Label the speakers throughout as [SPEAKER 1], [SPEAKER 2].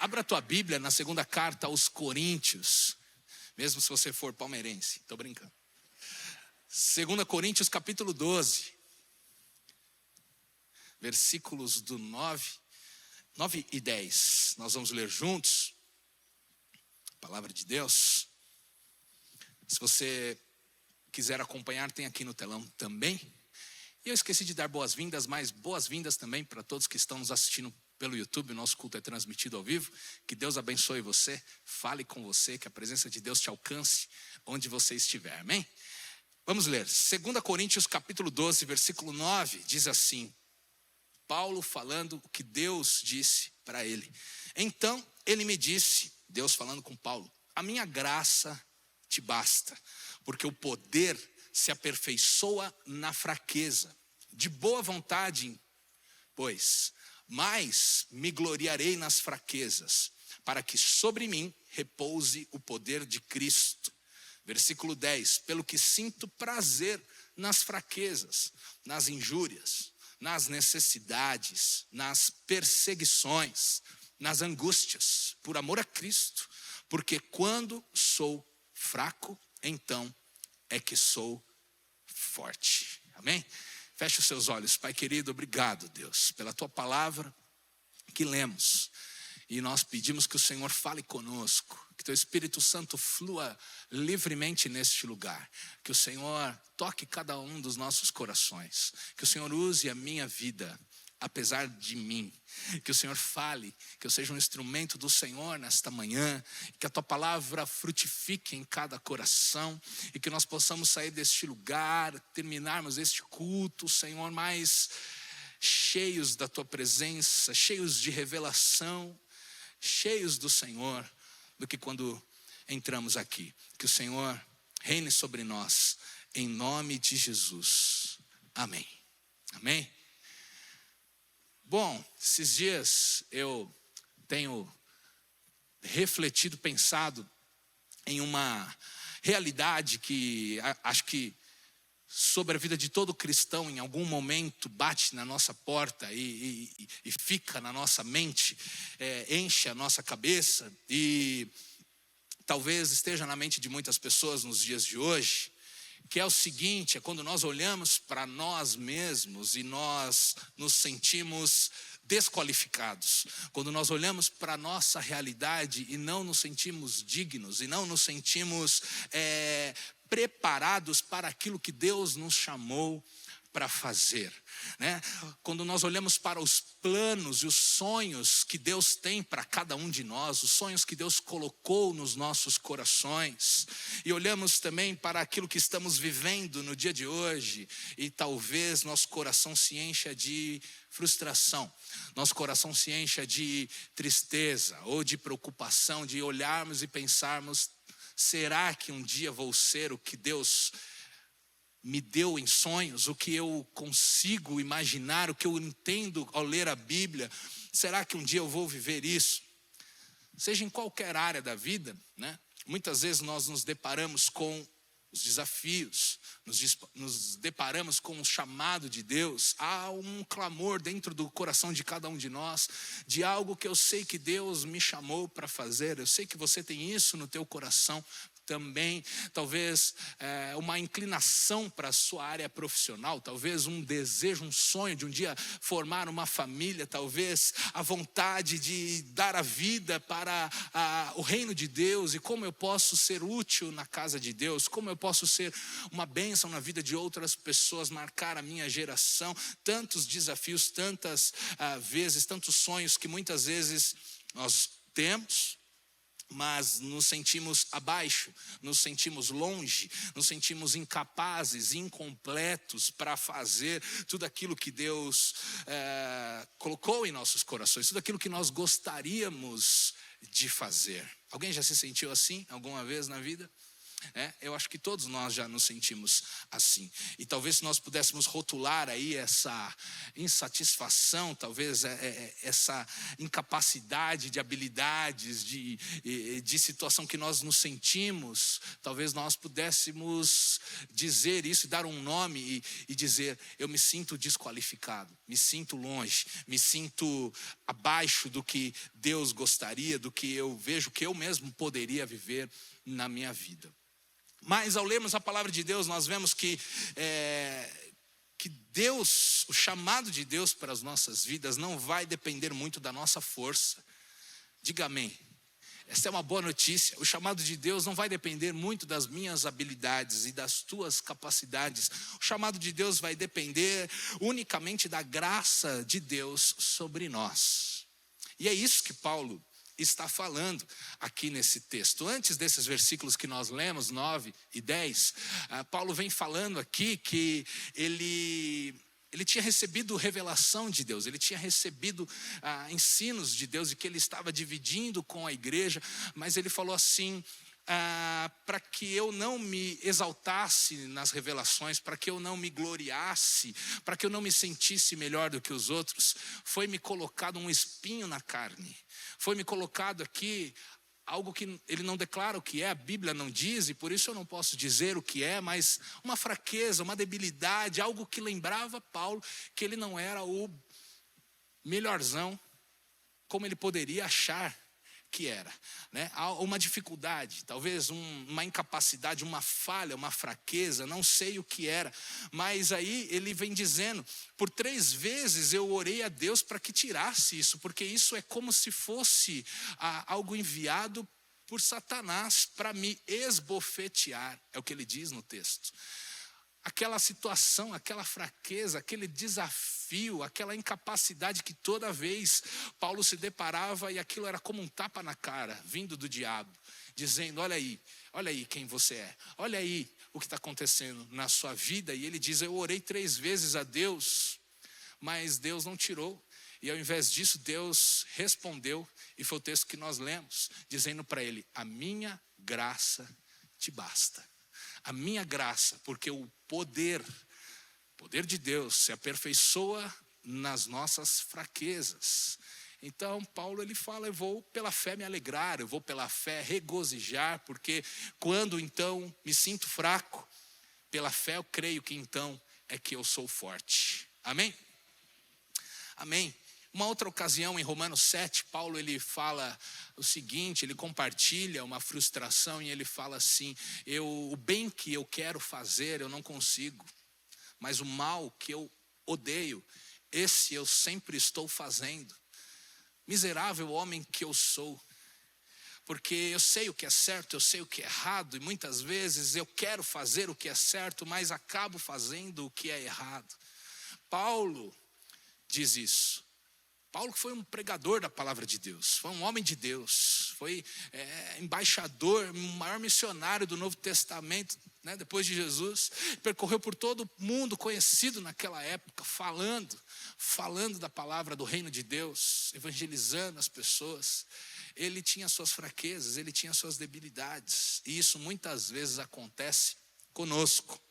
[SPEAKER 1] Abra a tua Bíblia na segunda carta aos Coríntios, mesmo se você for palmeirense, estou brincando. 2 Coríntios capítulo 12, versículos do 9 e 10. Nós vamos ler juntos a palavra de Deus. Se você quiser acompanhar, tem aqui no telão também. E eu esqueci de dar boas-vindas, mas boas-vindas também para todos que estão nos assistindo pelo YouTube. O nosso culto é transmitido ao vivo. Que Deus abençoe você, fale com você, que a presença de Deus te alcance onde você estiver, amém? Vamos ler, 2 Coríntios capítulo 12, versículo 9, diz assim, Paulo falando o que Deus disse para ele. Então ele me disse, Deus falando com Paulo, a minha graça te basta, porque o poder se aperfeiçoa na fraqueza. De boa vontade, pois, mas me gloriarei nas fraquezas, para que sobre mim repouse o poder de Cristo. Versículo 10, pelo que sinto prazer nas fraquezas, nas injúrias, nas necessidades, nas perseguições, nas angústias, por amor a Cristo, porque quando sou fraco, então é que sou forte. Amém? Feche os seus olhos, Pai querido, obrigado, Deus, pela tua palavra que lemos. E nós pedimos que o Senhor fale conosco, que teu Espírito Santo flua livremente neste lugar. Que o Senhor toque cada um dos nossos corações. Que o Senhor use a minha vida, apesar de mim. Que o Senhor fale, que eu seja um instrumento do Senhor nesta manhã. Que a tua palavra frutifique em cada coração. E que nós possamos sair deste lugar, terminarmos este culto, Senhor, mais cheios da tua presença, cheios de revelação, cheios do Senhor, do que quando entramos aqui. Que o Senhor reine sobre nós, em nome de Jesus. Amém. Amém. Bom, esses dias eu tenho refletido, pensado em uma realidade que acho que sobre a vida de todo cristão, em algum momento bate na nossa porta e fica na nossa mente, enche a nossa cabeça e talvez esteja na mente de muitas pessoas nos dias de hoje, que é o seguinte, é quando nós olhamos para nós mesmos e nós nos sentimos desqualificados, quando nós olhamos para a nossa realidade e não nos sentimos dignos, e não nos sentimos preparados para aquilo que Deus nos chamou para fazer, né? Quando nós olhamos para os planos e os sonhos que Deus tem para cada um de nós, os sonhos que Deus colocou nos nossos corações, e olhamos também para aquilo que estamos vivendo no dia de hoje, e talvez nosso coração se encha de frustração, nosso coração se encha de tristeza ou de preocupação, de olharmos e pensarmos, será que um dia vou ser o que Deus me deu em sonhos, o que eu consigo imaginar, o que eu entendo ao ler a Bíblia? Será que um dia eu vou viver isso? Seja em qualquer área da vida, né? Muitas vezes nós nos deparamos com os desafios, nos deparamos com o chamado de Deus. Há um clamor dentro do coração de cada um de nós, de algo que eu sei que Deus me chamou para fazer. Eu sei que você tem isso no teu coração também, talvez uma inclinação para a sua área profissional, talvez um desejo, um sonho de um dia formar uma família, talvez a vontade de dar a vida para o reino de Deus, e como eu posso ser útil na casa de Deus, como eu posso ser uma bênção na vida de outras pessoas, marcar a minha geração. Tantos desafios, tantas vezes, tantos sonhos que muitas vezes nós temos, mas nos sentimos abaixo, nos sentimos longe, nos sentimos incapazes, incompletos para fazer tudo aquilo que Deus colocou em nossos corações, tudo aquilo que nós gostaríamos de fazer. Alguém já se sentiu assim alguma vez na vida? Eu acho que todos nós já nos sentimos assim. E talvez se nós pudéssemos rotular aí essa insatisfação, talvez essa incapacidade de habilidades, de situação que nós nos sentimos, talvez nós pudéssemos dizer isso, dar um nome e dizer: eu me sinto desqualificado, me sinto longe, me sinto abaixo do que Deus gostaria, do que eu vejo que eu mesmo poderia viver na minha vida. Mas ao lermos a palavra de Deus, nós vemos que Deus, o chamado de Deus para as nossas vidas não vai depender muito da nossa força. Diga amém. Essa é uma boa notícia. O chamado de Deus não vai depender muito das minhas habilidades e das tuas capacidades. O chamado de Deus vai depender unicamente da graça de Deus sobre nós. E é isso que Paulo está falando aqui nesse texto. Antes desses versículos que nós lemos, 9 e 10, Paulo vem falando aqui que ele tinha recebido revelação de Deus, ele tinha recebido ensinos de Deus e que ele estava dividindo com a igreja, mas ele falou assim: para que eu não me exaltasse nas revelações, para que eu não me gloriasse, para que eu não me sentisse melhor do que os outros, foi-me colocado um espinho na carne. Foi-me colocado aqui algo que ele não declara o que é, a Bíblia não diz, e por isso eu não posso dizer o que é, mas uma fraqueza, uma debilidade, algo que lembrava Paulo que ele não era o melhorzão, como ele poderia achar que era, né? Há uma dificuldade, talvez uma incapacidade, uma falha, uma fraqueza, não sei o que era, mas aí ele vem dizendo: por 3 vezes eu orei a Deus para que tirasse isso, porque isso é como se fosse algo enviado por Satanás para me esbofetear, é o que ele diz no texto. Aquela situação, aquela fraqueza, aquele desafio, aquela incapacidade que toda vez Paulo se deparava e aquilo era como um tapa na cara, vindo do diabo, dizendo: olha aí quem você é, olha aí o que está acontecendo na sua vida. E ele diz: eu orei 3 vezes a Deus, mas Deus não tirou. E ao invés disso, Deus respondeu, e foi o texto que nós lemos, dizendo para ele: a minha graça te basta. A minha graça, porque o poder de Deus se aperfeiçoa nas nossas fraquezas. Então Paulo ele fala: eu vou pela fé me alegrar, eu vou pela fé regozijar, porque quando então me sinto fraco, pela fé eu creio que então é que eu sou forte. Amém? Amém. Uma outra ocasião, em Romanos 7, Paulo ele fala o seguinte, ele compartilha uma frustração e ele fala assim: o bem que eu quero fazer eu não consigo, mas o mal que eu odeio, esse eu sempre estou fazendo. Miserável homem que eu sou, porque eu sei o que é certo, eu sei o que é errado, e muitas vezes eu quero fazer o que é certo, mas acabo fazendo o que é errado. Paulo diz isso. Paulo que foi um pregador da palavra de Deus, foi um homem de Deus, foi embaixador, maior missionário do Novo Testamento, né, depois de Jesus, percorreu por todo o mundo conhecido naquela época, falando da palavra do reino de Deus, evangelizando as pessoas. Ele tinha suas fraquezas, ele tinha suas debilidades, e isso muitas vezes acontece conosco.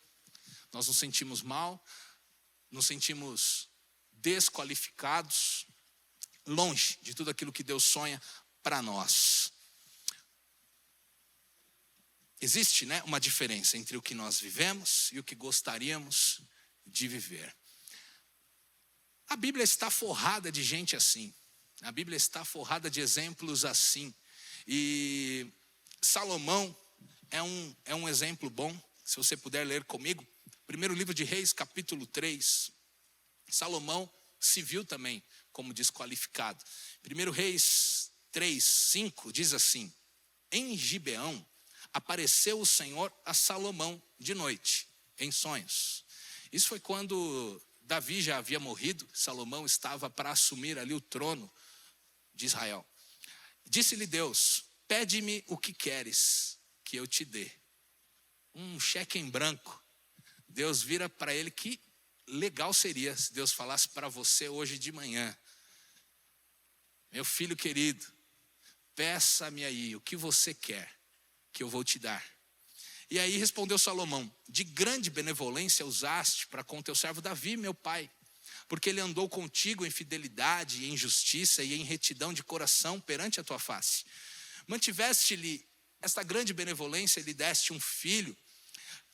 [SPEAKER 1] Nós nos sentimos mal, nos sentimos desqualificados, longe de tudo aquilo que Deus sonha para nós. Existe, né, uma diferença entre o que nós vivemos e o que gostaríamos de viver. A Bíblia está forrada de gente assim. A Bíblia está forrada de exemplos assim. E Salomão é um exemplo bom. Se você puder ler comigo, primeiro livro de Reis, capítulo 3. Salomão se viu também como desqualificado. 1 Reis 3:5 diz assim: em Gibeão apareceu o Senhor a Salomão de noite, em sonhos. Isso foi quando Davi já havia morrido, Salomão estava para assumir ali o trono de Israel. Disse-lhe Deus: pede-me o que queres que eu te dê. Um cheque em branco. Deus vira para ele: que legal seria se Deus falasse para você hoje de manhã: meu filho querido, peça-me aí o que você quer, que eu vou te dar. E aí respondeu Salomão: de grande benevolência usaste para com teu servo Davi, meu pai, porque ele andou contigo em fidelidade, e em justiça e em retidão de coração perante a tua face. Mantiveste-lhe esta grande benevolência e lhe deste um filho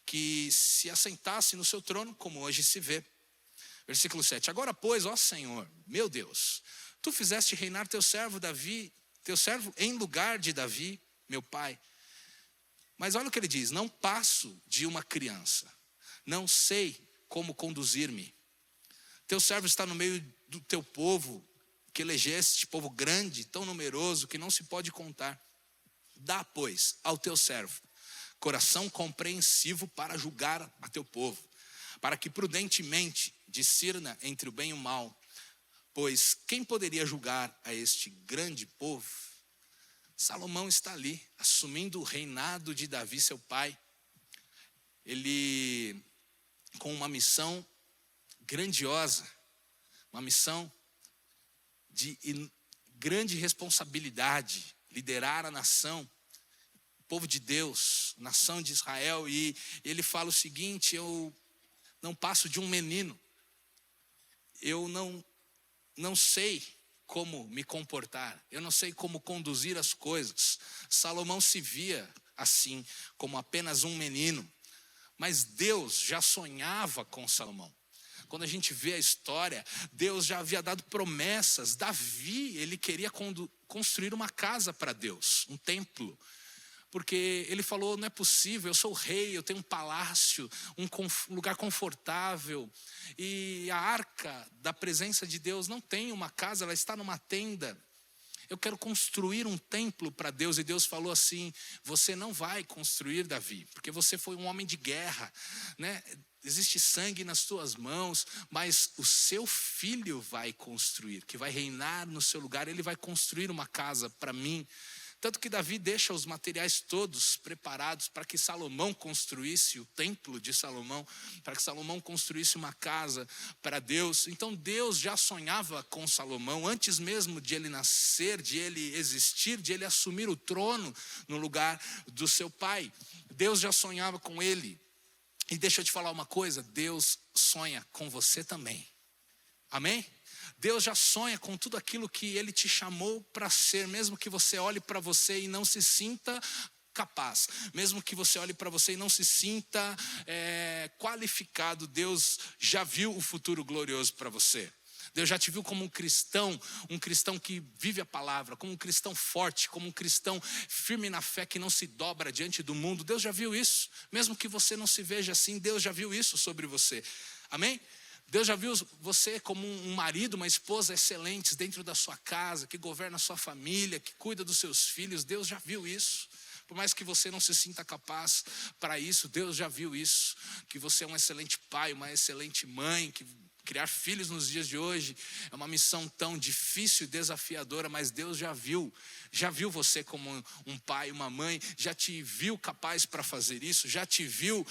[SPEAKER 1] que se assentasse no seu trono, como hoje se vê. Versículo 7. Agora, pois, ó Senhor, meu Deus, tu fizeste reinar teu servo Davi, teu servo em lugar de Davi, meu pai. Mas olha o que ele diz: não passo de uma criança, não sei como conduzir-me. Teu servo está no meio do teu povo, que elegeste, povo grande, tão numeroso, que não se pode contar. Dá, pois, ao teu servo coração compreensivo para julgar a teu povo, para que prudentemente discirna entre o bem e o mal. Pois quem poderia julgar a este grande povo? Salomão está ali, assumindo o reinado de Davi, seu pai. Ele, com uma missão grandiosa, uma missão de grande responsabilidade, liderar a nação, o povo de Deus, a nação de Israel. E ele fala o seguinte: eu não passo de um menino, eu não sei como me comportar, eu não sei como conduzir as coisas. Salomão se via assim, como apenas um menino, mas Deus já sonhava com Salomão. Quando a gente vê a história, Deus já havia dado promessas. Davi, ele queria construir uma casa para Deus, um templo. Porque ele falou: não é possível, eu sou o rei, eu tenho um palácio, um lugar confortável. E a arca da presença de Deus não tem uma casa, ela está numa tenda. Eu quero construir um templo para Deus. E Deus falou assim: você não vai construir, Davi, porque você foi um homem de guerra, né? Existe sangue nas tuas mãos, mas o seu filho vai construir, que vai reinar no seu lugar. Ele vai construir uma casa para mim. Tanto que Davi deixa os materiais todos preparados para que Salomão construísse o templo de Salomão, para que Salomão construísse uma casa para Deus. Então Deus já sonhava com Salomão, antes mesmo de ele nascer, de ele existir, de ele assumir o trono no lugar do seu pai. Deus já sonhava com ele. E deixa eu te falar uma coisa: Deus sonha com você também. Amém? Deus já sonha com tudo aquilo que Ele te chamou para ser, mesmo que você olhe para você e não se sinta capaz, mesmo que você olhe para você e não se sinta qualificado. Deus já viu o futuro glorioso para você. Deus já te viu como um cristão que vive a palavra, como um cristão forte, como um cristão firme na fé, que não se dobra diante do mundo. Deus já viu isso, mesmo que você não se veja assim, Deus já viu isso sobre você. Amém? Deus já viu você como um marido, uma esposa excelentes dentro da sua casa, que governa a sua família, que cuida dos seus filhos. Deus já viu isso. Por mais que você não se sinta capaz para isso, Deus já viu isso. Que você é um excelente pai, uma excelente mãe, que criar filhos nos dias de hoje é uma missão tão difícil e desafiadora, mas Deus já viu você como um pai, uma mãe, já te viu capaz para fazer isso, já te viu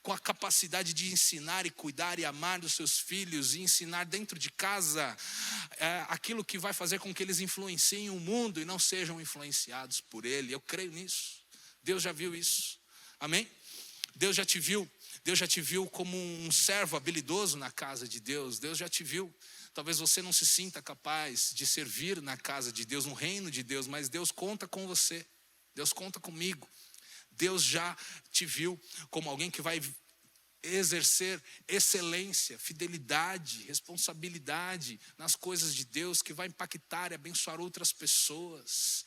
[SPEAKER 1] com a capacidade de ensinar e cuidar e amar dos seus filhos, e ensinar dentro de casa aquilo que vai fazer com que eles influenciem o mundo e não sejam influenciados por ele. Eu creio nisso. Deus já viu isso. Amém? Deus já te viu como um servo habilidoso na casa de Deus. Deus já te viu. Talvez você não se sinta capaz de servir na casa de Deus, no reino de Deus, mas Deus conta com você. Deus conta comigo. Deus já te viu como alguém que vai exercer excelência, fidelidade, responsabilidade nas coisas de Deus, que vai impactar e abençoar outras pessoas,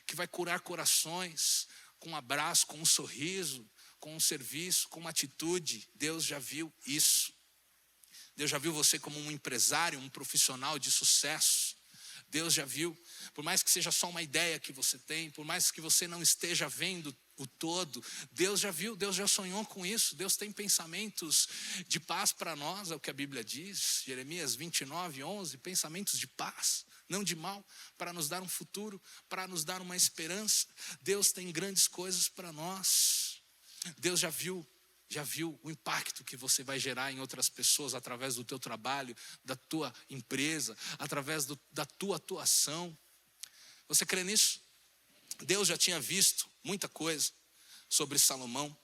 [SPEAKER 1] que vai curar corações com um abraço, com um sorriso, com um serviço, com uma atitude. Deus já viu isso. Deus já viu você como um empresário, um profissional de sucesso. Deus já viu, por mais que seja só uma ideia que você tem, por mais que você não esteja vendo o todo, Deus já viu, Deus já sonhou com isso. Deus tem pensamentos de paz para nós, é o que a Bíblia diz, Jeremias 29:11, pensamentos de paz, não de mal, para nos dar um futuro, para nos dar uma esperança. Deus tem grandes coisas para nós. Deus já viu o impacto que você vai gerar em outras pessoas através do teu trabalho, da tua empresa, através da tua atuação. Você crê nisso? Deus já tinha visto muita coisa sobre Salomão,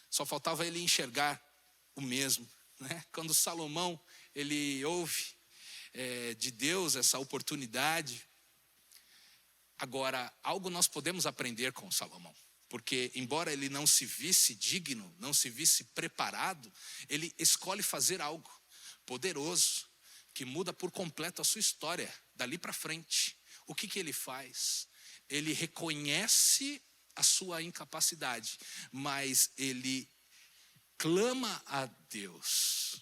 [SPEAKER 1] só faltava ele enxergar o mesmo, né? Quando Salomão, ele ouve de Deus essa oportunidade. Agora, algo nós podemos aprender com Salomão, porque embora ele não se visse digno, não se visse preparado, ele escolhe fazer algo poderoso, que muda por completo a sua história, dali para frente. O que ele faz? Ele reconhece a sua incapacidade, mas ele clama a Deus,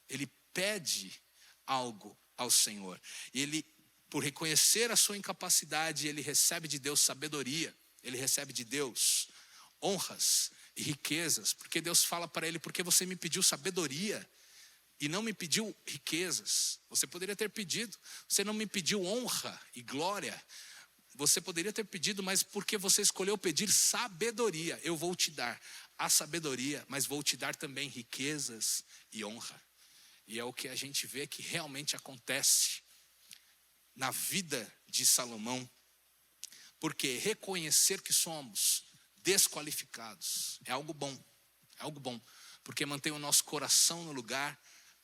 [SPEAKER 1] ele pede algo ao Senhor. Ele, por reconhecer a sua incapacidade, ele recebe de Deus sabedoria, ele recebe de Deus honras e riquezas, porque Deus fala para ele: porque você me pediu sabedoria e não me pediu riquezas. Você poderia ter pedido, você não me pediu honra e glória, você poderia ter pedido, mas porque você escolheu pedir sabedoria, eu vou te dar a sabedoria, mas vou te dar também riquezas e honra. E é o que a gente vê que realmente acontece na vida de Salomão, porque reconhecer que somos desqualificados é algo bom, porque mantém o nosso coração no lugar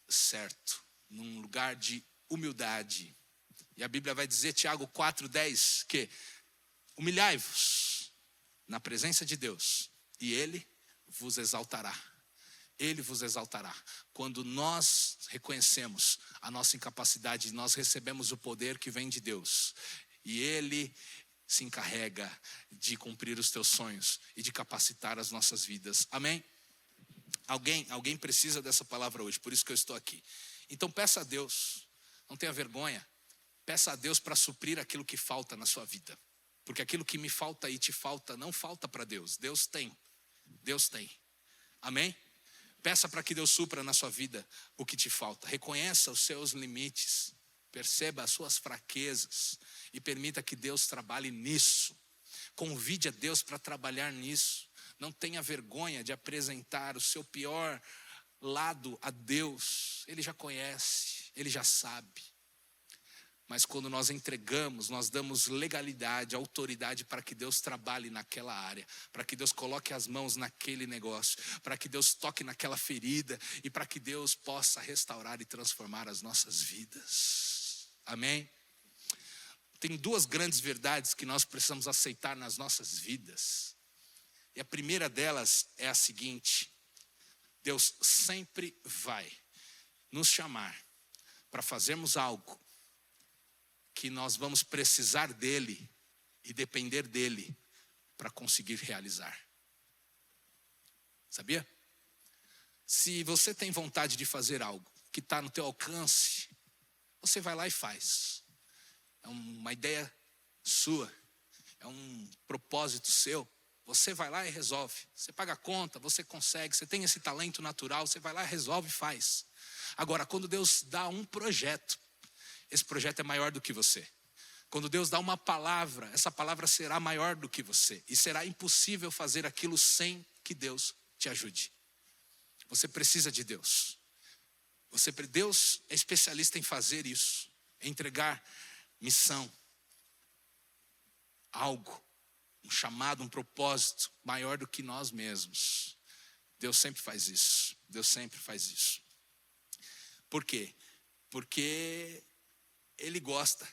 [SPEAKER 1] certo, num lugar de humildade. E a Bíblia vai dizer, Tiago 4:10, que humilhai-vos na presença de Deus e Ele vos exaltará. Ele vos exaltará. Quando nós reconhecemos a nossa incapacidade, nós recebemos o poder que vem de Deus. E Ele se encarrega de cumprir os teus sonhos e de capacitar as nossas vidas. Amém? Alguém precisa dessa palavra hoje, por isso que eu estou aqui. Então peça a Deus, não tenha vergonha. Peça a Deus para suprir aquilo que falta na sua vida. Porque aquilo que me falta e te falta, não falta para Deus. Deus tem. Amém? Peça para que Deus supra na sua vida o que te falta. Reconheça os seus limites. Perceba as suas fraquezas. E permita que Deus trabalhe nisso. Convide a Deus para trabalhar nisso. Não tenha vergonha de apresentar o seu pior lado a Deus. Ele já conhece, Ele já sabe. Mas quando nós entregamos, nós damos legalidade, autoridade para que Deus trabalhe naquela área, para que Deus coloque as mãos naquele negócio, para que Deus toque naquela ferida e para que Deus possa restaurar e transformar as nossas vidas. Amém? Tem duas grandes verdades que nós precisamos aceitar nas nossas vidas. E a primeira delas é a seguinte: Deus sempre vai nos chamar para fazermos algo que nós vamos precisar dele e depender dele para conseguir realizar. Sabia? Se você tem vontade de fazer algo que está no teu alcance, você vai lá e faz. É uma ideia sua, é um propósito seu. Você vai lá e resolve. Você paga a conta, você consegue, você tem esse talento natural, você vai lá, resolve e faz. Agora, quando Deus dá um projeto, esse projeto é maior do que você. Quando Deus dá uma palavra, essa palavra será maior do que você. E será impossível fazer aquilo sem que Deus te ajude. Você precisa de Deus. Deus é especialista em fazer isso, em entregar missão, algo, um chamado, um propósito maior do que nós mesmos. Deus sempre faz isso. Por quê? Porque Ele gosta.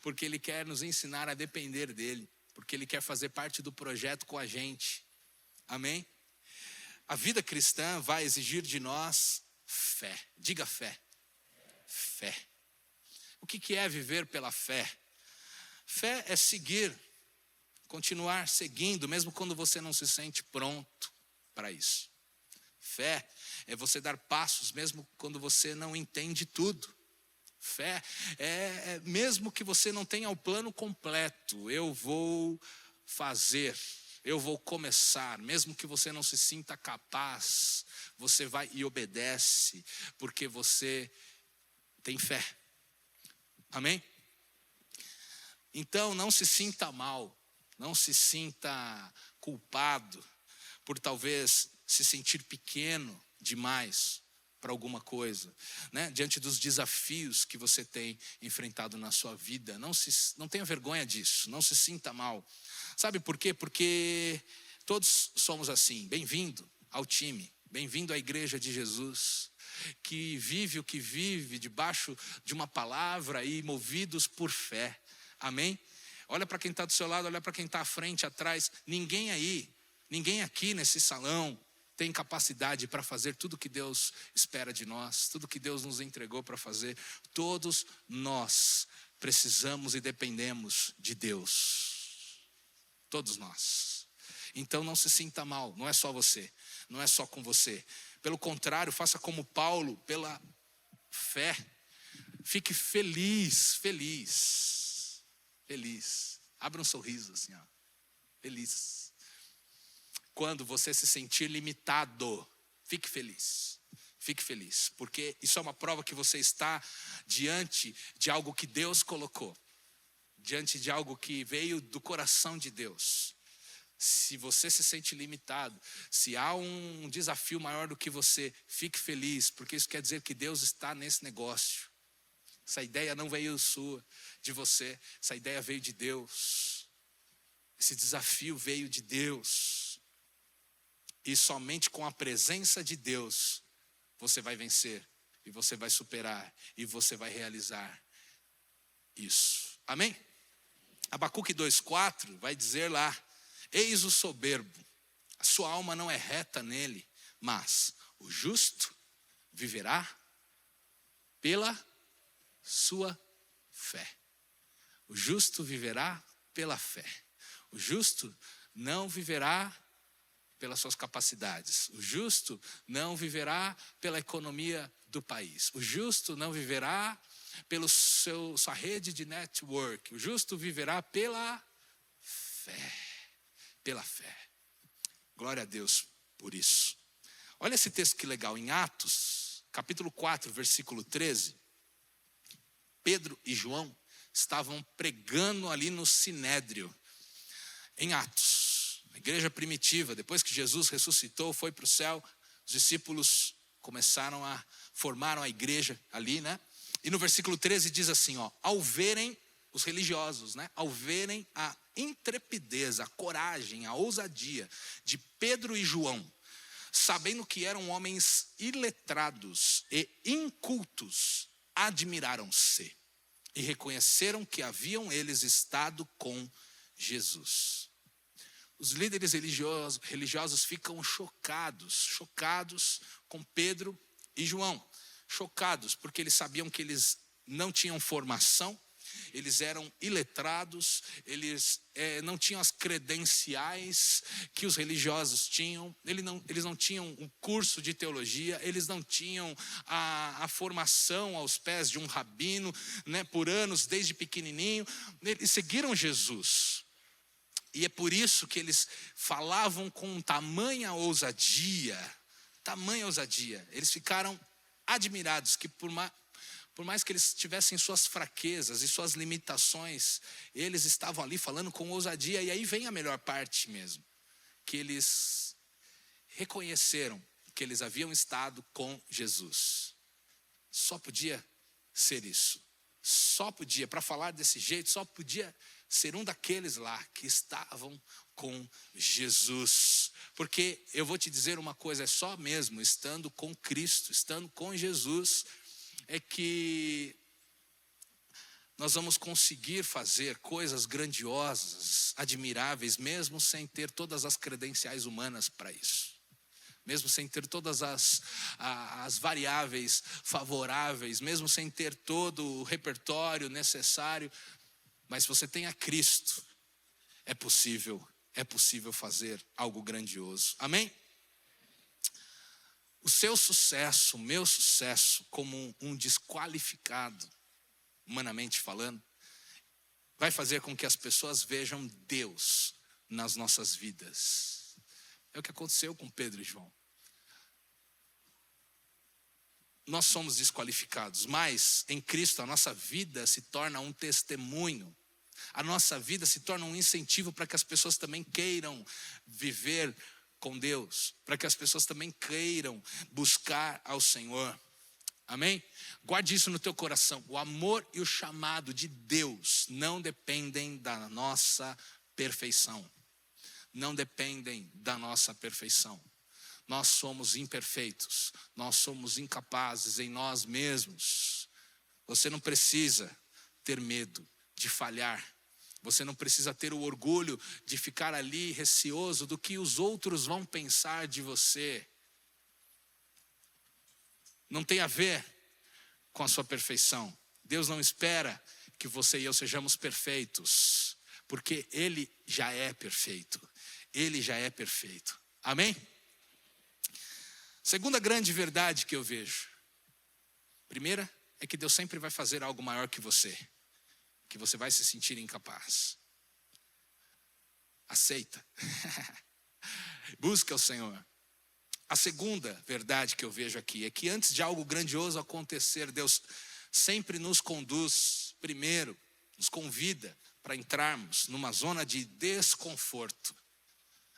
[SPEAKER 1] Porque Ele quer nos ensinar a depender dEle. Porque Ele quer fazer parte do projeto com a gente. Amém? A vida cristã vai exigir de nós fé. Diga fé. Fé. O que é viver pela fé? Fé é seguir, continuar seguindo, mesmo quando você não se sente pronto para isso. Fé é você dar passos, mesmo quando você não entende tudo. Fé é mesmo que você não tenha o plano completo, eu vou fazer, eu vou começar, mesmo que você não se sinta capaz, você vai e obedece, porque você tem fé. Amém? Então não se sinta mal, não se sinta culpado por talvez se sentir pequeno demais para alguma coisa, né? Diante dos desafios que você tem enfrentado na sua vida. Não tenha vergonha disso, não se sinta mal. Sabe por quê? Porque Todos somos assim. Bem-vindo ao time, bem-vindo à igreja de Jesus, que vive o que vive debaixo de uma palavra e movidos por fé. Amém? Olha para quem está do seu lado, olha para quem está à frente, atrás. Ninguém aqui nesse salão tem capacidade para fazer tudo que Deus espera de nós, tudo que Deus nos entregou para fazer. Todos nós precisamos e dependemos de Deus. Todos nós. Então não se sinta mal, não é só você, não é só com você. Pelo contrário, faça como Paulo, pela fé. Fique feliz. Abra um sorriso assim, ó. Feliz. Quando você se sentir limitado, fique feliz. Fique feliz, porque isso é uma prova que você está diante de algo que Deus colocou. Diante de algo que veio do coração de Deus. Se você se sente limitado, se há um desafio maior do que você, fique feliz, porque isso quer dizer que Deus está nesse negócio. Essa ideia não veio de você, essa ideia veio de Deus. Esse desafio veio de Deus. E somente com a presença de Deus, você vai vencer, e você vai superar, e você vai realizar isso. Amém? Abacuque 2,4 vai dizer lá: eis o soberbo, a sua alma não é reta nele, mas o justo viverá pela sua fé. O justo viverá pela fé. O justo não viverá pelas suas capacidades. O justo não viverá pela economia do país. O justo não viverá pela sua rede de network. O justo viverá pela fé. Pela fé. Glória a Deus por isso. Olha esse texto que legal, em Atos, capítulo 4, versículo 13. Pedro e João estavam pregando ali no Sinédrio. Em Atos, a igreja primitiva, depois que Jesus ressuscitou, foi para o céu, os discípulos formaram a igreja ali, né? E no versículo 13 diz assim, ó: ao verem os religiosos, né? Ao verem a intrepidez, a coragem, a ousadia de Pedro e João, sabendo que eram homens iletrados e incultos, admiraram-se e reconheceram que haviam eles estado com Jesus. Os líderes religiosos ficam chocados com Pedro e João. Chocados porque eles sabiam que eles não tinham formação, eles eram iletrados, eles não tinham as credenciais que os religiosos tinham, eles não tinham um curso de teologia, eles não tinham a formação aos pés de um rabino, né, por anos, desde pequenininho. Eles seguiram Jesus. E é por isso que eles falavam com tamanha ousadia. Eles ficaram admirados que por mais que eles tivessem suas fraquezas e suas limitações, eles estavam ali falando com ousadia. E aí vem a melhor parte mesmo, que eles reconheceram que eles haviam estado com Jesus. Só podia ser isso. Só podia, para falar desse jeito, só podia ser um daqueles lá que estavam com Jesus. Porque eu vou te dizer uma coisa, é só mesmo estando com Cristo, estando com Jesus, é que nós vamos conseguir fazer coisas grandiosas, admiráveis, mesmo sem ter todas as credenciais humanas para isso. Mesmo sem ter todas as variáveis favoráveis, mesmo sem ter todo o repertório necessário. Mas se você tem a Cristo, é possível fazer algo grandioso. Amém? O seu sucesso, o meu sucesso, como um desqualificado, humanamente falando, vai fazer com que as pessoas vejam Deus nas nossas vidas. É o que aconteceu com Pedro e João. Nós somos desqualificados, mas em Cristo a nossa vida se torna um testemunho. A nossa vida se torna um incentivo para que as pessoas também queiram viver com Deus, para que as pessoas também queiram buscar ao Senhor. Amém? Guarde isso no teu coração. O amor e o chamado de Deus não dependem da nossa perfeição. não dependem da nossa perfeição. Nós somos imperfeitos, nós somos incapazes em nós mesmos. Você não precisa ter medo de falhar. Você não precisa ter o orgulho de ficar ali receoso do que os outros vão pensar de você. Não tem a ver com a sua perfeição. Deus não espera que você e eu sejamos perfeitos, porque Ele já é perfeito. Ele já é perfeito. Amém? Segunda grande verdade que eu vejo. Primeira é que Deus sempre vai fazer algo maior que você vai se sentir incapaz. Aceita. Busca o Senhor. A segunda verdade que eu vejo aqui é que antes de algo grandioso acontecer, Deus sempre nos conduz, primeiro, nos convida para entrarmos numa zona de desconforto.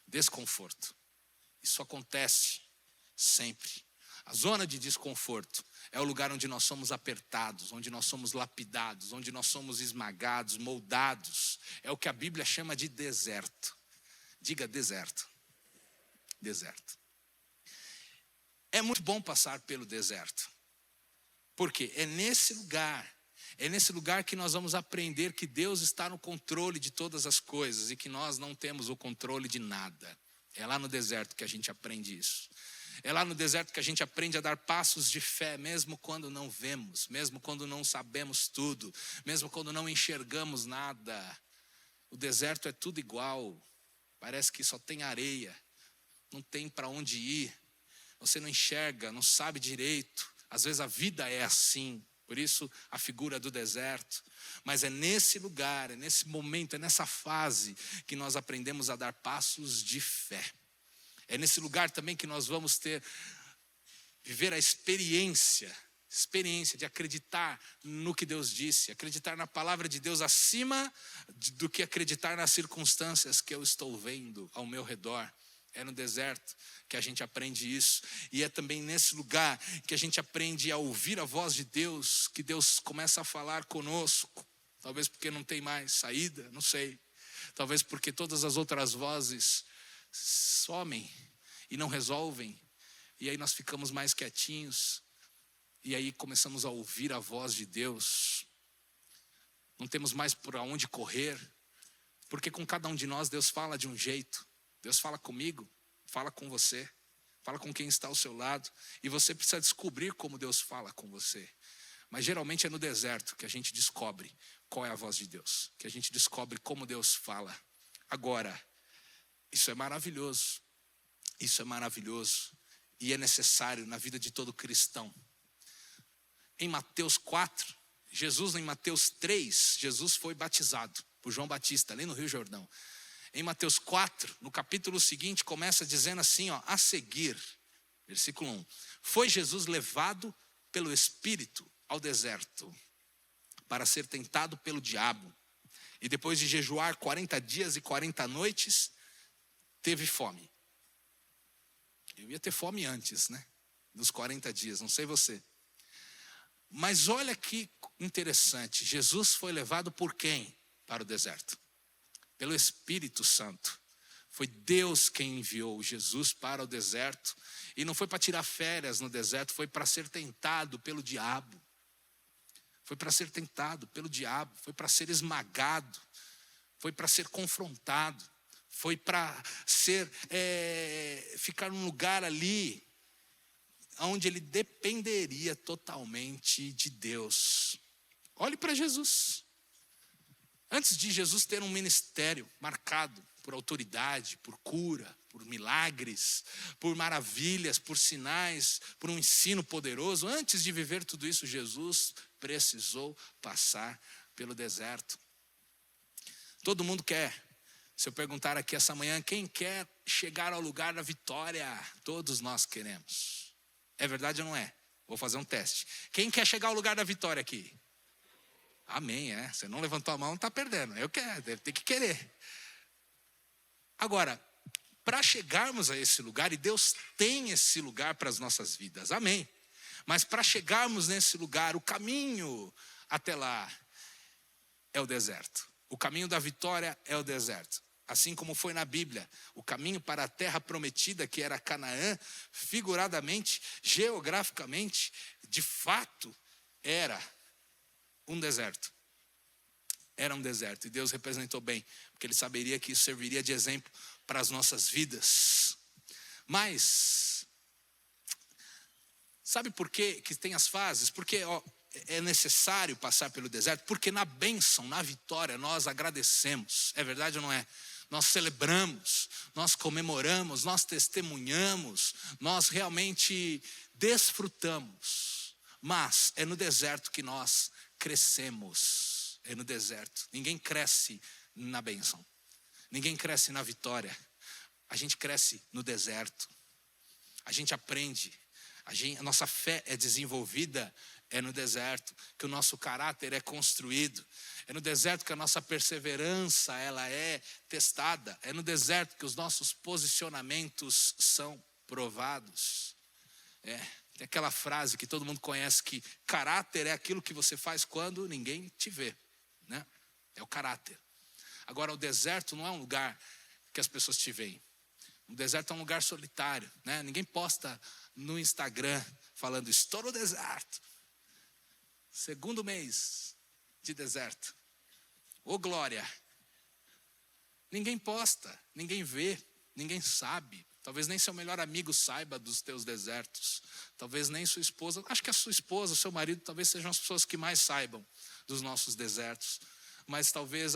[SPEAKER 1] Desconforto. Isso acontece sempre. A zona de desconforto é o lugar onde nós somos apertados, onde nós somos lapidados, onde nós somos esmagados, moldados. É o que a Bíblia chama de deserto. Diga deserto. Deserto. É muito bom passar pelo deserto. Por quê? É nesse lugar que nós vamos aprender que Deus está no controle de todas as coisas e que nós não temos o controle de nada. É lá no deserto que a gente aprende isso. É lá no deserto que a gente aprende a dar passos de fé, mesmo quando não vemos, mesmo quando não sabemos tudo, mesmo quando não enxergamos nada. O deserto é tudo igual, parece que só tem areia, não tem para onde ir, você não enxerga, não sabe direito. Às vezes a vida é assim, por isso a figura do deserto. Mas é nesse lugar, é nesse momento, é nessa fase que nós aprendemos a dar passos de fé. É nesse lugar também que nós vamos viver a experiência de acreditar no que Deus disse, acreditar na palavra de Deus acima do que acreditar nas circunstâncias que eu estou vendo ao meu redor. É no deserto que a gente aprende isso. E é também nesse lugar que a gente aprende a ouvir a voz de Deus, que Deus começa a falar conosco. Talvez porque não tem mais saída, não sei. Talvez porque todas as outras vozes somem e não resolvem. E aí nós ficamos mais quietinhos. E aí começamos a ouvir a voz de Deus. Não temos mais por onde correr. Porque com cada um de nós Deus fala de um jeito. Deus fala comigo, fala com você, fala com quem está ao seu lado. E você precisa descobrir como Deus fala com você. Mas geralmente é no deserto que a gente descobre qual é a voz de Deus. Que a gente descobre como Deus fala. Agora, isso é maravilhoso. Isso é maravilhoso. E é necessário na vida de todo cristão. Em Mateus 4, em Mateus 3, Jesus foi batizado por João Batista, ali no Rio Jordão. Em Mateus 4, no capítulo seguinte, começa dizendo assim, a seguir, versículo 1. Foi Jesus levado pelo Espírito ao deserto para ser tentado pelo diabo. E depois de jejuar 40 dias e 40 noites, teve fome. Eu ia ter fome antes, dos 40 dias, não sei você. Mas olha que interessante, Jesus foi levado por quem para o deserto? Pelo Espírito Santo. Foi Deus quem enviou Jesus para o deserto. E não foi para tirar férias no deserto, foi para ser tentado pelo diabo. Foi para ser tentado pelo diabo, foi para ser esmagado, foi para ser confrontado, foi para ficar num lugar ali onde ele dependeria totalmente de Deus. Olhe para Jesus. Antes de Jesus ter um ministério marcado por autoridade, por cura, por milagres, por maravilhas, por sinais, por um ensino poderoso, antes de viver tudo isso, Jesus precisou passar pelo deserto. Todo mundo quer. Se eu perguntar aqui essa manhã, quem quer chegar ao lugar da vitória? Todos nós queremos. É verdade ou não é? Vou fazer um teste. Quem quer chegar ao lugar da vitória aqui? Amém, Você não levantou a mão, não está perdendo. Eu quero, deve ter que querer. Agora, para chegarmos a esse lugar, e Deus tem esse lugar para as nossas vidas, amém. Mas para chegarmos nesse lugar, o caminho até lá é o deserto. O caminho da vitória é o deserto. assim como foi na Bíblia, o caminho para a terra prometida, que era Canaã, figuradamente, geograficamente, de fato, era um deserto. Era um deserto, e Deus representou bem, porque Ele saberia que isso serviria de exemplo para as nossas vidas. Mas, sabe por quê que tem as fases? Porque é necessário passar pelo deserto, porque na bênção, na vitória, nós agradecemos. É verdade ou não é? Nós celebramos, nós comemoramos, nós testemunhamos, nós realmente desfrutamos. Mas é no deserto que nós crescemos. É no deserto. Ninguém cresce na bênção. Ninguém cresce na vitória. A gente cresce no deserto. A gente aprende. A nossa fé é desenvolvida. É no deserto que o nosso caráter é construído. É no deserto que a nossa perseverança ela é testada. É no deserto que os nossos posicionamentos são provados. Tem aquela frase que todo mundo conhece, que caráter é aquilo que você faz quando ninguém te vê, né? É o caráter. Agora, o deserto não é um lugar que as pessoas te veem. O deserto é um lugar solitário, né? Ninguém posta no Instagram falando, estou no deserto. Segundo mês de deserto. Ô glória. Ninguém posta, ninguém vê, ninguém sabe. Talvez nem seu melhor amigo saiba dos teus desertos. Talvez nem sua esposa. Acho que a sua esposa, o seu marido, talvez sejam as pessoas que mais saibam dos nossos desertos. Mas talvez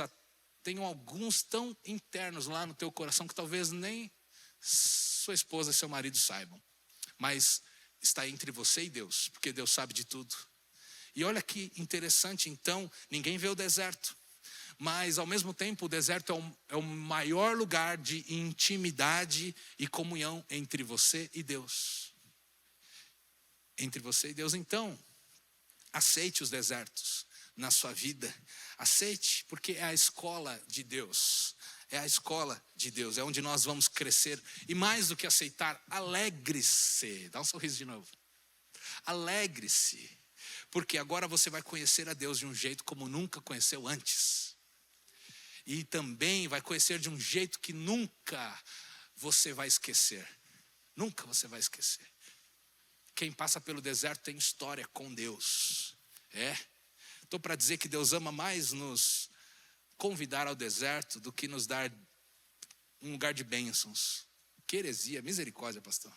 [SPEAKER 1] tenham alguns tão internos lá no teu coração que talvez nem sua esposa e seu marido saibam. Mas está entre você e Deus, porque Deus sabe de tudo. E olha que interessante, então, ninguém vê o deserto. Mas, ao mesmo tempo, o deserto é o maior lugar de intimidade e comunhão entre você e Deus. Entre você e Deus. Então, aceite os desertos na sua vida. Aceite, porque é a escola de Deus. É a escola de Deus, é onde nós vamos crescer. E mais do que aceitar, alegre-se. Dá um sorriso de novo. Alegre-se. Porque agora você vai conhecer a Deus de um jeito como nunca conheceu antes. E também vai conhecer de um jeito que nunca você vai esquecer. Nunca você vai esquecer. Quem passa pelo deserto tem história com Deus. Estou para dizer que Deus ama mais nos convidar ao deserto do que nos dar um lugar de bênçãos. Que heresia, misericórdia, pastor.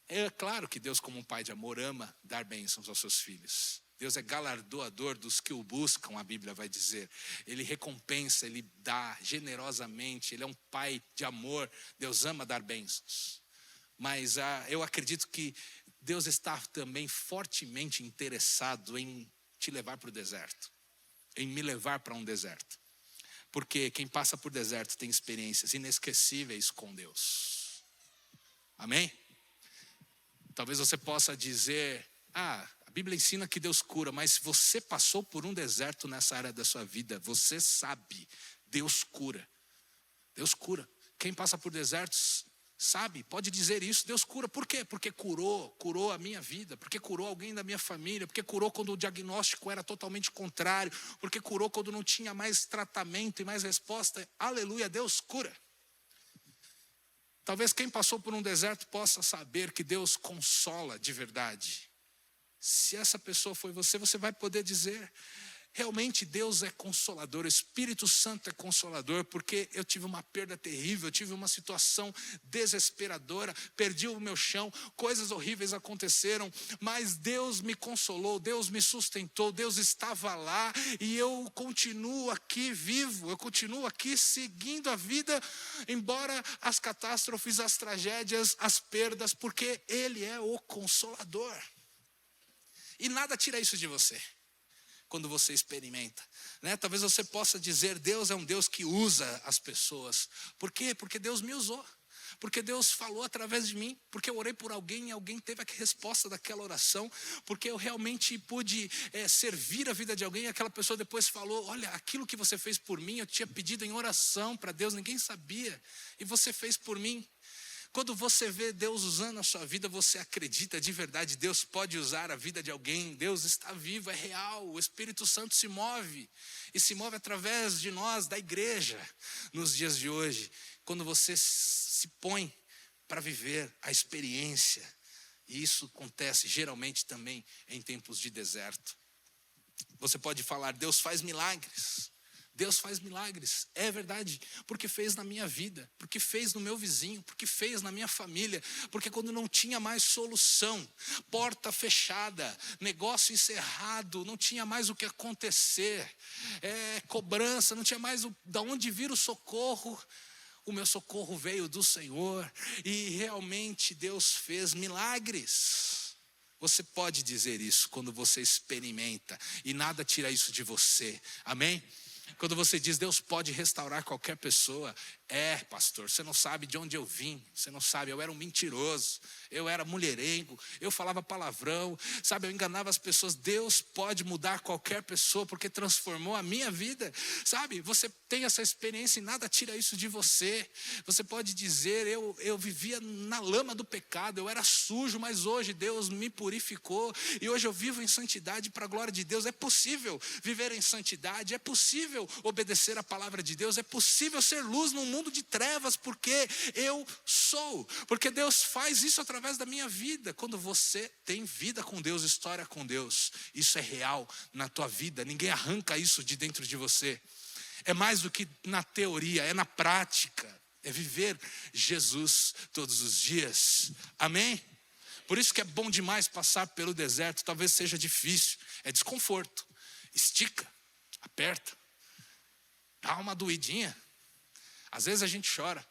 [SPEAKER 1] É claro que Deus, como um pai de amor, ama dar bênçãos aos seus filhos. Deus é galardoador dos que o buscam, a Bíblia vai dizer. Ele recompensa, Ele dá generosamente. Ele é um pai de amor. Deus ama dar bênçãos. Mas eu acredito que Deus está também fortemente interessado em te levar para o deserto. Em me levar para um deserto. Porque quem passa por deserto tem experiências inesquecíveis com Deus. Amém? Talvez você possa dizer, a Bíblia ensina que Deus cura, mas se você passou por um deserto nessa área da sua vida, você sabe, Deus cura. Deus cura. Quem passa por desertos sabe, pode dizer isso, Deus cura. Por quê? Porque curou a minha vida, porque curou alguém da minha família, porque curou quando o diagnóstico era totalmente contrário, porque curou quando não tinha mais tratamento e mais resposta. Aleluia, Deus cura. Talvez quem passou por um deserto possa saber que Deus consola de verdade. Se essa pessoa foi você, você vai poder dizer, realmente Deus é consolador, o Espírito Santo é consolador, porque eu tive uma perda terrível, eu tive uma situação desesperadora, perdi o meu chão, coisas horríveis aconteceram, mas Deus me consolou, Deus me sustentou, Deus estava lá e eu continuo aqui vivo, eu continuo aqui seguindo a vida, embora as catástrofes, as tragédias, as perdas, porque Ele é o consolador. E nada tira isso de você. Quando você experimenta, né? Talvez você possa dizer, Deus é um Deus que usa as pessoas. Por quê? Porque Deus me usou. Porque Deus falou através de mim. Porque eu orei por alguém e alguém teve a resposta daquela oração. Porque eu realmente pude servir a vida de alguém e aquela pessoa depois falou, olha, aquilo que você fez por mim, eu tinha pedido em oração para Deus, ninguém sabia. E você fez por mim. Quando você vê Deus usando a sua vida, você acredita de verdade, Deus pode usar a vida de alguém, Deus está vivo, é real, o Espírito Santo se move, e se move através de nós, da igreja, nos dias de hoje, quando você se põe para viver a experiência, e isso acontece geralmente também em tempos de deserto. Você pode falar, Deus faz milagres. Deus faz milagres, é verdade, porque fez na minha vida, porque fez no meu vizinho, porque fez na minha família, porque quando não tinha mais solução, porta fechada, negócio encerrado, não tinha mais o que acontecer, cobrança, não tinha mais da onde vir o socorro meu socorro veio do Senhor, e realmente Deus fez milagres. Você pode dizer isso quando você experimenta, e nada tira isso de você, amém? Quando você diz, Deus pode restaurar qualquer pessoa. Pastor, você não sabe de onde eu vim. Você não sabe, eu era um mentiroso. Eu era mulherengo. Eu falava palavrão. Sabe, eu enganava as pessoas. Deus pode mudar qualquer pessoa, porque transformou a minha vida. Sabe, você tem essa experiência e nada tira isso de você. Você pode dizer, eu vivia na lama do pecado. Eu era sujo, mas hoje Deus me purificou. E hoje eu vivo em santidade para a glória de Deus. É possível viver em santidade. É possível obedecer a palavra de Deus. É possível ser luz num mundo de trevas, porque eu sou. Porque Deus faz isso através da minha vida. Quando você tem vida com Deus, história com Deus, isso é real na tua vida. Ninguém arranca isso de dentro de você. É mais do que na teoria, é na prática. É viver Jesus todos os dias. Amém? Por isso que é bom demais passar pelo deserto. Talvez seja difícil, é desconforto. Estica, aperta, dá uma doidinha. Às vezes a gente chora,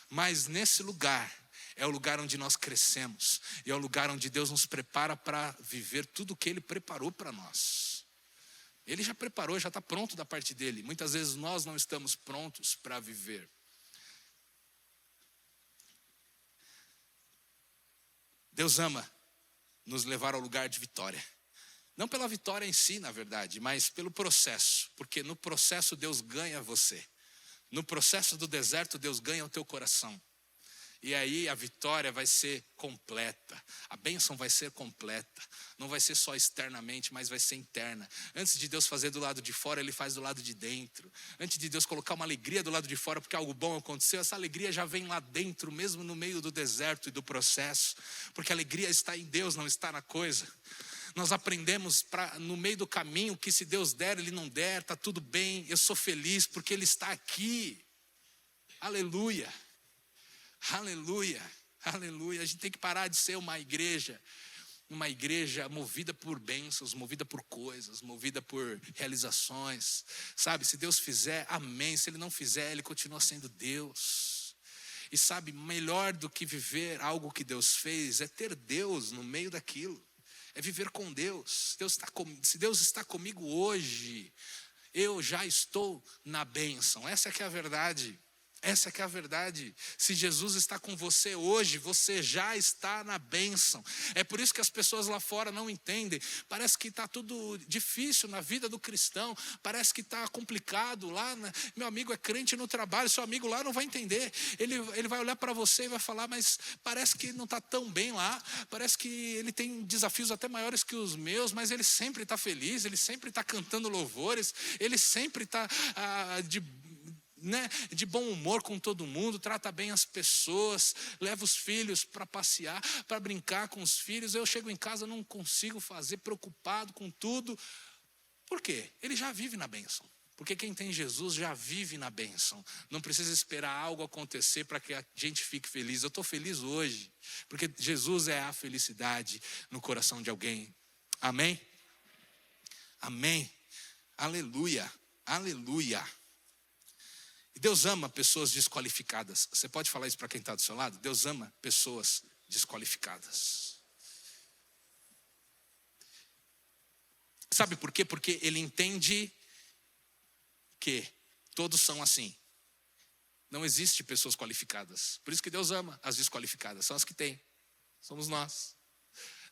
[SPEAKER 1] mas nesse lugar é o lugar onde nós crescemos, e é o lugar onde Deus nos prepara para viver tudo o que Ele preparou para nós. Ele já preparou, já está pronto da parte dele. Muitas vezes nós não estamos prontos para viver. Deus ama nos levar ao lugar de vitória. Não pela vitória em si, na verdade, mas pelo processo. Porque no processo Deus ganha você. No processo do deserto Deus ganha o teu coração. E aí a vitória vai ser completa. A bênção vai ser completa. Não vai ser só externamente, mas vai ser interna. Antes de Deus fazer do lado de fora, Ele faz do lado de dentro. Antes de Deus colocar uma alegria do lado de fora, porque algo bom aconteceu, essa alegria já vem lá dentro, mesmo no meio do deserto e do processo. Porque a alegria está em Deus, não está na coisa. Nós aprendemos no meio do caminho que se Deus der, Ele não der, está tudo bem, eu sou feliz porque Ele está aqui. Aleluia, aleluia, aleluia. A gente tem que parar de ser uma igreja movida por bênçãos, movida por coisas, movida por realizações. Sabe, se Deus fizer, amém. Se Ele não fizer, Ele continua sendo Deus. E sabe, melhor do que viver algo que Deus fez é ter Deus no meio daquilo. É viver com Deus. Se Deus está comigo hoje, eu já estou na bênção. Essa é que é a verdade. Essa é que é a verdade. Se Jesus está com você hoje, você já está na bênção. É por isso que as pessoas lá fora não entendem. Parece que está tudo difícil na vida do cristão. Parece que está complicado lá. Meu amigo é crente no trabalho, seu amigo lá não vai entender. Ele vai olhar para você e vai falar, mas parece que não está tão bem lá. Parece que ele tem desafios até maiores que os meus, mas ele sempre está feliz, ele sempre está cantando louvores, ele sempre está de bom humor com todo mundo, trata bem as pessoas, leva os filhos para passear, para brincar com os filhos. Eu chego em casa, não consigo fazer, preocupado com tudo. Por quê? Ele já vive na bênção. Porque quem tem Jesus já vive na bênção. Não precisa esperar algo acontecer para que a gente fique feliz. Eu estou feliz hoje, porque Jesus é a felicidade no coração de alguém. Amém? Amém. Aleluia. Aleluia. E Deus ama pessoas desqualificadas. Você pode falar isso para quem está do seu lado? Deus ama pessoas desqualificadas. Sabe por quê? Porque Ele entende que todos são assim. Não existe pessoas qualificadas. Por isso que Deus ama as desqualificadas. São as que tem. Somos nós.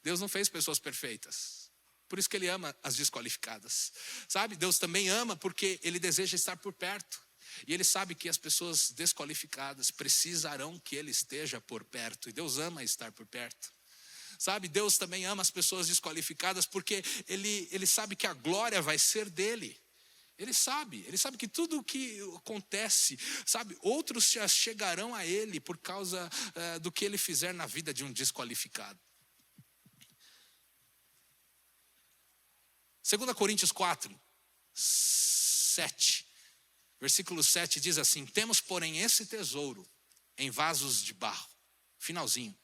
[SPEAKER 1] Deus não fez pessoas perfeitas. Por isso que Ele ama as desqualificadas. Sabe? Deus também ama porque Ele deseja estar por perto. E Ele sabe que as pessoas desqualificadas precisarão que Ele esteja por perto. E Deus ama estar por perto. Sabe, Deus também ama as pessoas desqualificadas porque Ele sabe que a glória vai ser dEle. Ele sabe que tudo o que acontece, sabe, outros já chegarão a Ele por causa do que Ele fizer na vida de um desqualificado. 2 Coríntios 4, 7, versículo 7 diz assim: temos, porém, esse tesouro em vasos de barro, finalzinho,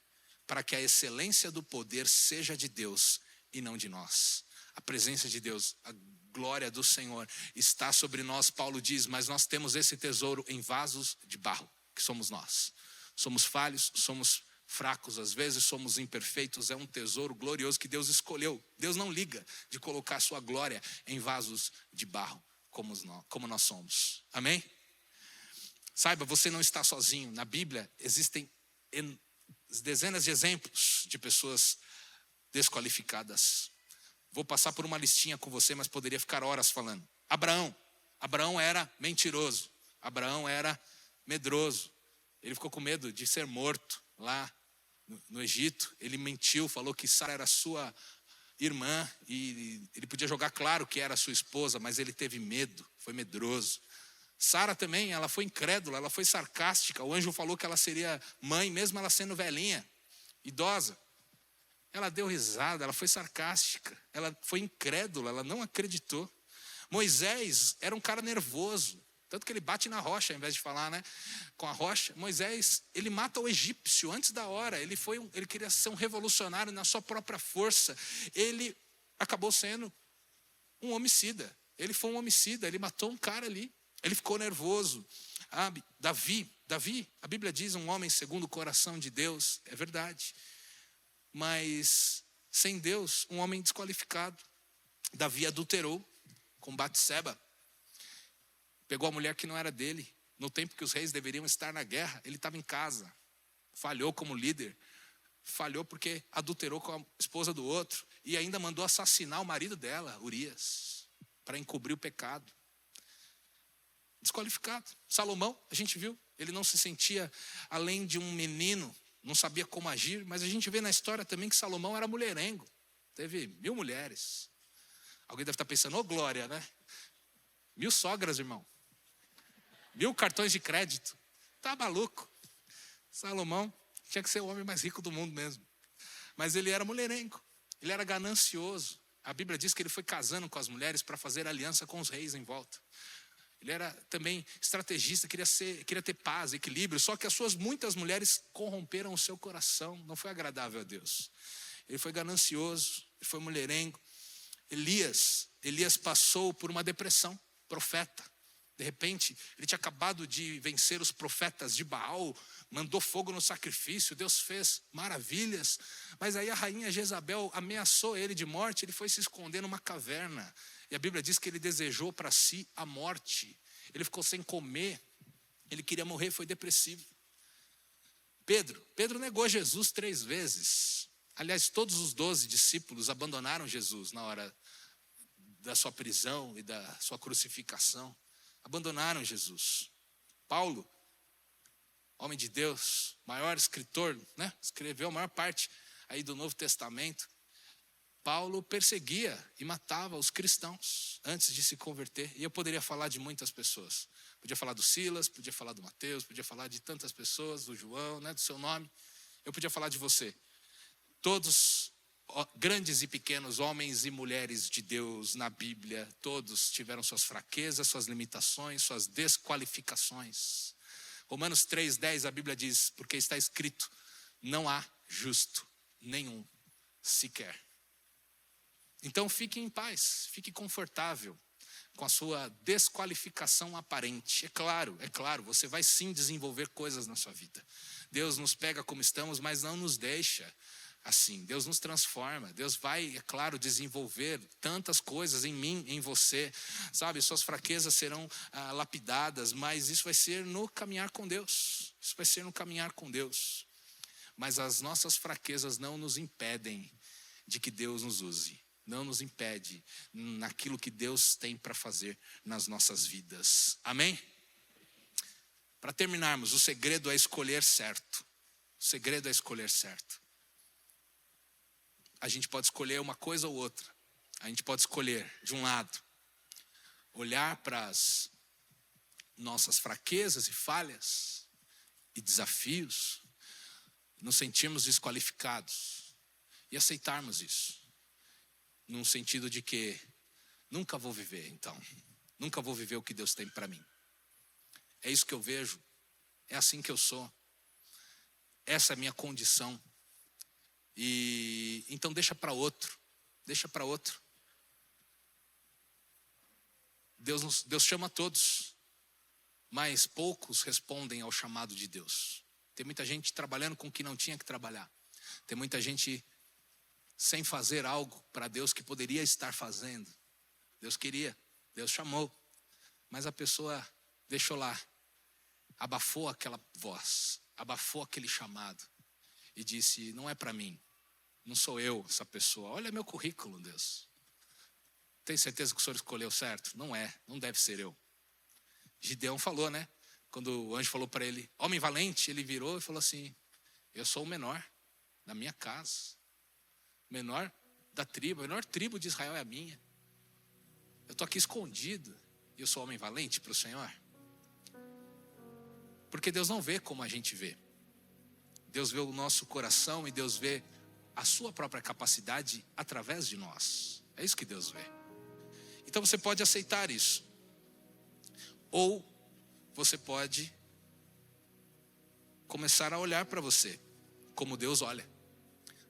[SPEAKER 1] para que a excelência do poder seja de Deus e não de nós. A presença de Deus, a glória do Senhor está sobre nós, Paulo diz, mas nós temos esse tesouro em vasos de barro, que somos nós. Somos falhos, somos fracos, às vezes somos imperfeitos, é um tesouro glorioso que Deus escolheu. Deus não liga de colocar sua glória em vasos de barro, como nós somos. Amém? Saiba, você não está sozinho. Na Bíblia existem dezenas de exemplos de pessoas desqualificadas. Vou passar por uma listinha com você, mas poderia ficar horas falando. Abraão era mentiroso. Abraão era medroso. Ele ficou com medo de ser morto lá no Egito. Ele mentiu, falou que Sara era sua irmã e ele podia jogar claro que era sua esposa, mas ele teve medo, foi medroso. Sara também, ela foi incrédula, ela foi sarcástica. O anjo falou que ela seria mãe, mesmo ela sendo velhinha, idosa. Ela deu risada, ela foi sarcástica, ela foi incrédula, ela não acreditou. Moisés era um cara nervoso, tanto que ele bate na rocha ao invés de falar, né? Com a rocha. Moisés, ele mata o egípcio antes da hora. Ele queria ser um revolucionário na sua própria força. Ele acabou sendo um homicida. Ele foi um homicida, ele matou um cara ali. Ele ficou nervoso. Davi, a Bíblia diz um homem segundo o coração de Deus. É verdade. Mas sem Deus, um homem desqualificado. Davi adulterou com Batseba. Pegou a mulher que não era dele. No tempo que os reis deveriam estar na guerra, ele estava em casa. Falhou como líder. Falhou porque adulterou com a esposa do outro. E ainda mandou assassinar o marido dela, Urias, para encobrir o pecado. Desqualificado. Salomão, a gente viu, ele não se sentia além de um menino, não sabia como agir, mas a gente vê na história também que Salomão era mulherengo. Teve 1000 mulheres. Alguém deve estar pensando, glória, né? 1000 sogras, irmão. 1000 cartões de crédito. Tá maluco. Salomão tinha que ser o homem mais rico do mundo mesmo. Mas ele era mulherengo. Ele era ganancioso. A Bíblia diz que ele foi casando com as mulheres para fazer aliança com os reis em volta. Ele era também estrategista, queria ter paz, equilíbrio. Só que as suas muitas mulheres corromperam o seu coração. Não foi agradável a Deus. Ele foi ganancioso, ele foi mulherengo. Elias passou por uma depressão, profeta. De repente, ele tinha acabado de vencer os profetas de Baal, mandou fogo no sacrifício, Deus fez maravilhas. Mas aí a rainha Jezabel ameaçou ele de morte, ele foi se esconder numa caverna. E a Bíblia diz que ele desejou para si a morte. Ele ficou sem comer, ele queria morrer, foi depressivo. Pedro negou Jesus 3 vezes. Aliás, todos os 12 discípulos abandonaram Jesus na hora da sua prisão e da sua crucificação. Abandonaram Jesus. Paulo, homem de Deus, maior escritor, né? Escreveu a maior parte aí do Novo Testamento. Paulo perseguia e matava os cristãos antes de se converter. E eu poderia falar de muitas pessoas. Podia falar do Silas, podia falar do Mateus, podia falar de tantas pessoas, do João, né, do seu nome. Eu podia falar de você. Todos, grandes e pequenos, homens e mulheres de Deus na Bíblia, todos tiveram suas fraquezas, suas limitações, suas desqualificações. Romanos 3:10, a Bíblia diz, porque está escrito, não há justo nenhum sequer. Então fique em paz, fique confortável com a sua desqualificação aparente. É claro, você vai sim desenvolver coisas na sua vida. Deus nos pega como estamos, mas não nos deixa assim. Deus nos transforma. Deus vai, é claro, desenvolver tantas coisas em mim, em você. Sabe, suas fraquezas serão lapidadas, mas isso vai ser no caminhar com Deus. Isso vai ser no caminhar com Deus. Mas as nossas fraquezas não nos impedem de que Deus nos use. Não nos impede naquilo que Deus tem para fazer nas nossas vidas. Amém? Para terminarmos, o segredo é escolher certo. O segredo é escolher certo. A gente pode escolher uma coisa ou outra. A gente pode escolher, de um lado, olhar para as nossas fraquezas e falhas e desafios, nos sentirmos desqualificados e aceitarmos isso. Num sentido de que nunca vou viver, então. Nunca vou viver o que Deus tem para mim. É isso que eu vejo. É assim que eu sou. Essa é a minha condição. E então deixa para outro. Deixa para outro. Deus chama todos, mas poucos respondem ao chamado de Deus. Tem muita gente trabalhando com o que não tinha que trabalhar. Tem muita gente sem fazer algo para Deus que poderia estar fazendo. Deus queria, Deus chamou, mas a pessoa deixou lá, abafou aquela voz, abafou aquele chamado e disse: não é para mim, não sou eu essa pessoa, olha meu currículo, Deus. Tem certeza que o Senhor escolheu certo? Não é, não deve ser eu. Gideão falou, né? Quando o anjo falou para ele, homem valente, ele virou e falou assim: eu sou o menor da minha casa, menor da tribo, a menor tribo de Israel é a minha. Eu estou aqui escondido e eu sou homem valente para o Senhor. Porque Deus não vê como a gente vê. Deus vê o nosso coração e Deus vê a sua própria capacidade através de nós. É isso que Deus vê. Então você pode aceitar isso. Ou você pode começar a olhar para você como Deus olha.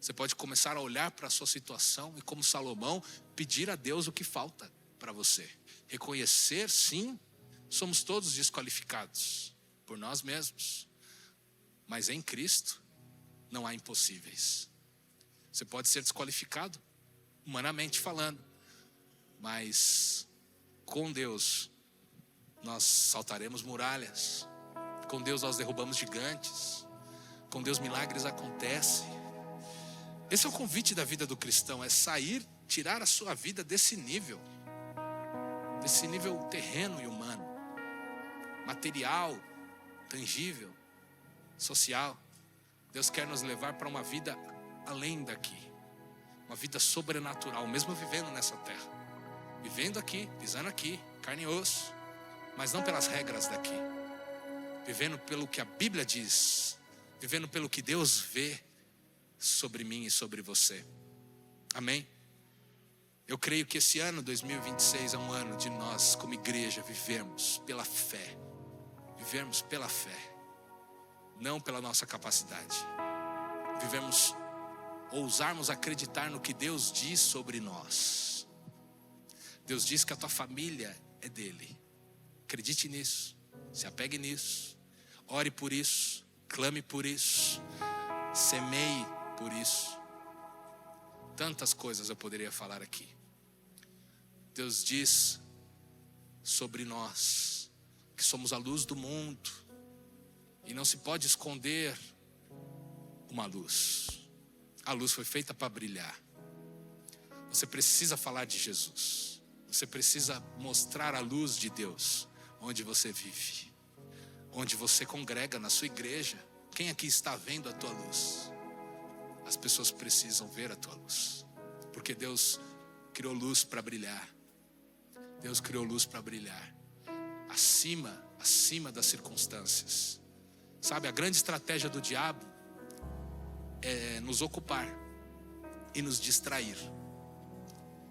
[SPEAKER 1] Você pode começar a olhar para a sua situação e, como Salomão, pedir a Deus o que falta para você. Reconhecer, sim, somos todos desqualificados por nós mesmos. Mas em Cristo não há impossíveis. Você pode ser desqualificado, humanamente falando, mas com Deus nós saltaremos muralhas. Com Deus nós derrubamos gigantes. Com Deus milagres acontecem. Esse é o convite da vida do cristão, é sair, tirar a sua vida desse nível terreno e humano, material, tangível, social. Deus quer nos levar para uma vida além daqui, uma vida sobrenatural, mesmo vivendo nessa terra, vivendo aqui, pisando aqui, carne e osso, mas não pelas regras daqui, vivendo pelo que a Bíblia diz, vivendo pelo que Deus vê sobre mim e sobre você. Amém? Eu creio que esse ano 2026 é um ano de nós, como igreja, vivermos pela fé. Vivermos pela fé, não pela nossa capacidade. Vivemos, ousarmos acreditar no que Deus diz sobre nós. Deus diz que a tua família é dele. Acredite nisso, se apegue nisso, ore por isso, clame por isso, semeie por isso. Tantas coisas eu poderia falar aqui. Deus diz sobre nós que somos a luz do mundo e não se pode esconder uma luz. A luz foi feita para brilhar. Você precisa falar de Jesus. Você precisa mostrar a luz de Deus onde você vive, onde você congrega, na sua igreja. Quem aqui está vendo a tua luz? As pessoas precisam ver a tua luz, porque Deus criou luz para brilhar. Deus criou luz para brilhar acima das circunstâncias. Sabe, a grande estratégia do diabo é nos ocupar e nos distrair.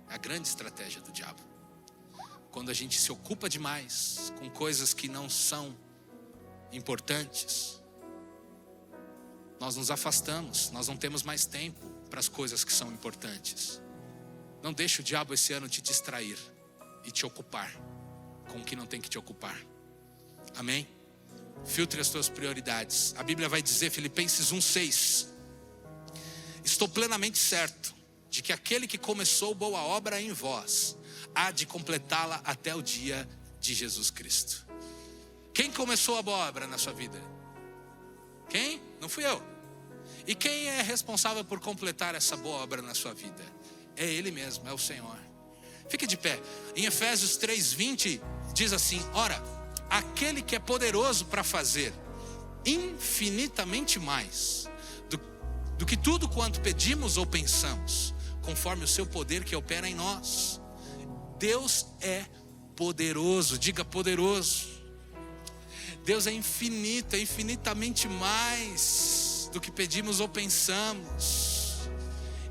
[SPEAKER 1] A grande estratégia do diabo. Quando a gente se ocupa demais com coisas que não são importantes, nós nos afastamos, nós não temos mais tempo para as coisas que são importantes. Não deixe o diabo esse ano te distrair e te ocupar com o que não tem que te ocupar. Amém? Filtre as tuas prioridades. A Bíblia vai dizer, Filipenses 1:6, estou plenamente certo de que aquele que começou boa obra em vós há de completá-la até o dia de Jesus Cristo. Quem começou a boa obra na sua vida? Quem? Não fui eu. E quem é responsável por completar essa boa obra na sua vida? É Ele mesmo, é o Senhor. Fique de pé. Em Efésios 3:20 diz assim: ora, aquele que é poderoso para fazer infinitamente mais do que tudo quanto pedimos ou pensamos, conforme o seu poder que opera em nós. Deus é poderoso, diga poderoso. Deus é infinito, é infinitamente mais do que pedimos ou pensamos.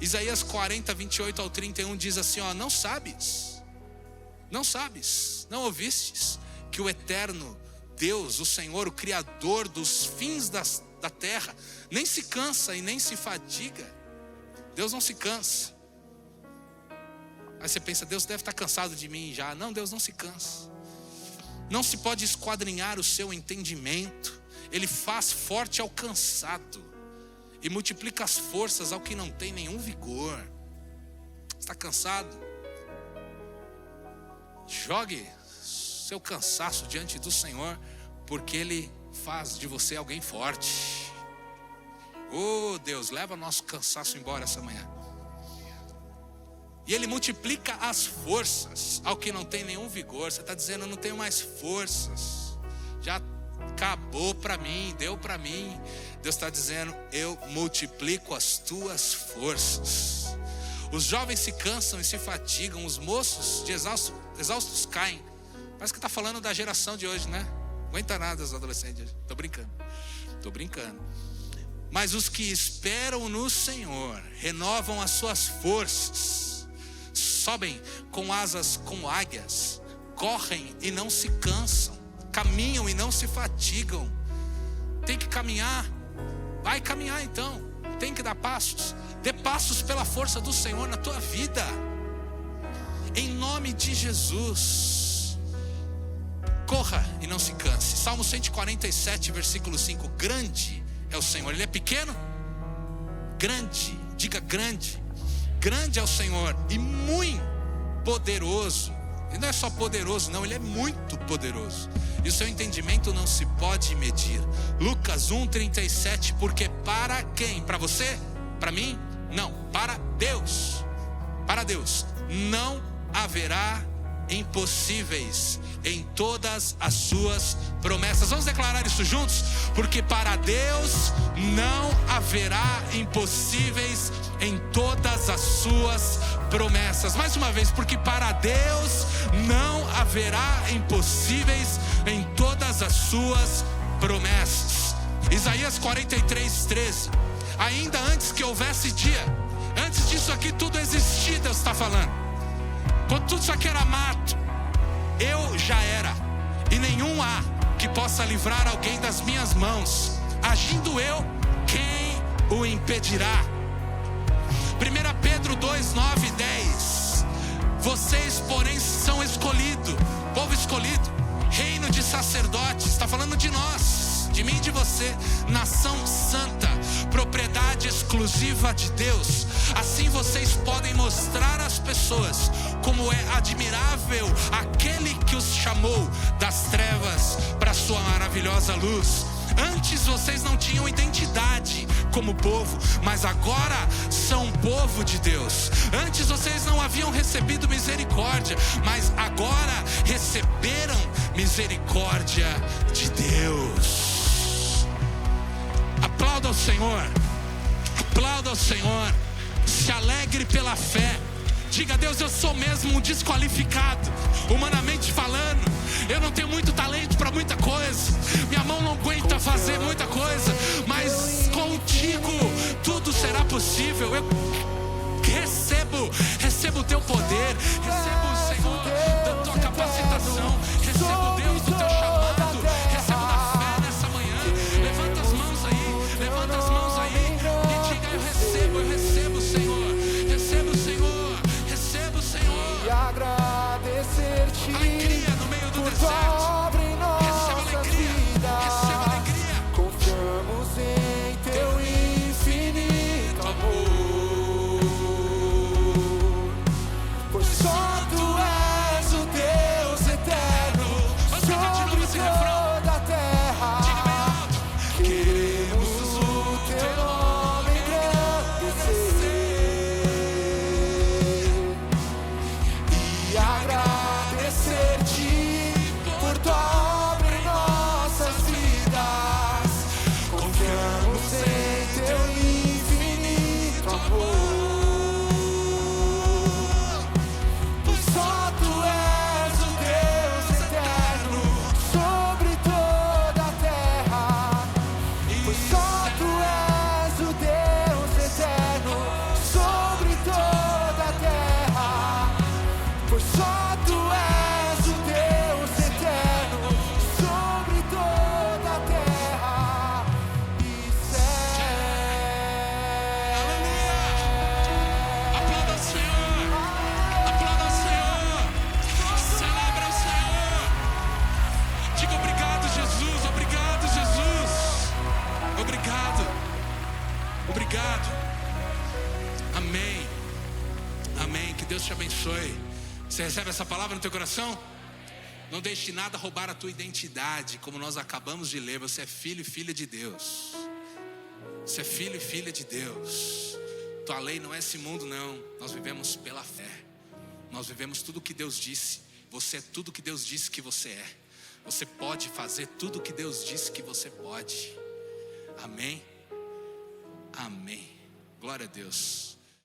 [SPEAKER 1] Isaías 40, 28 ao 31 diz assim, não sabes, não ouvistes que o eterno Deus, o Senhor, o Criador dos fins da terra, nem se cansa e nem se fadiga. Deus não se cansa. Aí você pensa, Deus deve estar cansado de mim já. Não, Deus não se cansa. Não se pode esquadrinhar o seu entendimento. Ele faz forte ao cansado e multiplica as forças ao que não tem nenhum vigor. Está cansado? Jogue seu cansaço diante do Senhor, porque Ele faz de você alguém forte. Oh Deus, leva nosso cansaço embora essa manhã. E Ele multiplica as forças ao que não tem nenhum vigor. Você está dizendo, eu não tenho mais forças, já acabou para mim, deu para mim. Deus está dizendo, eu multiplico as tuas forças. Os jovens se cansam e se fatigam, os moços de exaustos caem. Parece que está falando da geração de hoje, né? Não aguenta nada os adolescentes hoje. Estou brincando. Mas os que esperam no Senhor renovam as suas forças, sobem com asas como águias, correm e não se cansam, caminham e não se fatigam. Tem que caminhar, vai caminhar então. Tem que dar passos, dê passos pela força do Senhor na tua vida, em nome de Jesus. Corra e não se canse. Salmo 147, versículo 5. Grande é o Senhor, Ele é pequeno? Grande, diga grande. Grande é o Senhor e muito poderoso. Ele não é só poderoso, não, Ele é muito poderoso. E o seu entendimento não se pode medir. Lucas 1:37. Porque para quem? Para você? Para mim? Não, para Deus. Para Deus não haverá impossíveis em todas as suas promessas. Vamos declarar isso juntos? Porque para Deus não haverá impossíveis em todas as suas promessas. Mais uma vez, porque para Deus não haverá impossíveis em todas as suas promessas. Isaías 43:13. Ainda antes que houvesse dia, antes disso aqui tudo existia, Deus está falando. Quando tudo isso aqui era mato, eu já era, e nenhum há que possa livrar alguém das minhas mãos. Agindo eu, quem o impedirá? 1 Pedro 2:9 e 10. Vocês, porém, são escolhido, povo escolhido, reino de sacerdotes. Está falando de nós, de mim e de você. Nação santa, propriedade exclusiva de Deus. Assim vocês podem mostrar às pessoas como é admirável aquele que os chamou das trevas para a sua maravilhosa luz. Antes vocês não tinham identidade como povo, mas agora são povo de Deus. Antes vocês não haviam recebido misericórdia, mas agora receberam misericórdia de Deus. Aplauda ao Senhor, aplauda ao Senhor, se alegre pela fé. Diga a Deus, eu sou mesmo um desqualificado, humanamente falando. Eu não tenho muito talento para muita coisa, minha mão não aguenta fazer muita coisa, mas contigo tudo será possível. Eu recebo o teu poder, recebo o Senhor da tua capacitação, recebo Deus do teu chamado, recebo da fé nessa manhã. Levanta as mãos aí, levanta as mãos aí e diga, eu recebo o Senhor, recebo o Senhor, recebo o Senhor.
[SPEAKER 2] E agradecer-te
[SPEAKER 1] Alegria no meio do
[SPEAKER 2] por
[SPEAKER 1] deserto.
[SPEAKER 2] tua obra em
[SPEAKER 1] Receba
[SPEAKER 2] nossas
[SPEAKER 1] alegria, receba
[SPEAKER 2] vidas.
[SPEAKER 1] alegria.
[SPEAKER 2] Confiamos em teu infinito amor, pois só tu
[SPEAKER 1] Que Deus te abençoe. Você recebe essa palavra no teu coração? Não deixe nada roubar a tua identidade. Como nós acabamos de ler, você é filho e filha de Deus. Você é filho e filha de Deus. Tua lei não é esse mundo, não. Nós vivemos pela fé. Nós vivemos tudo o que Deus disse. Você é tudo o que Deus disse que você é. Você pode fazer tudo o que Deus disse que você pode. Amém? Amém. Glória a Deus.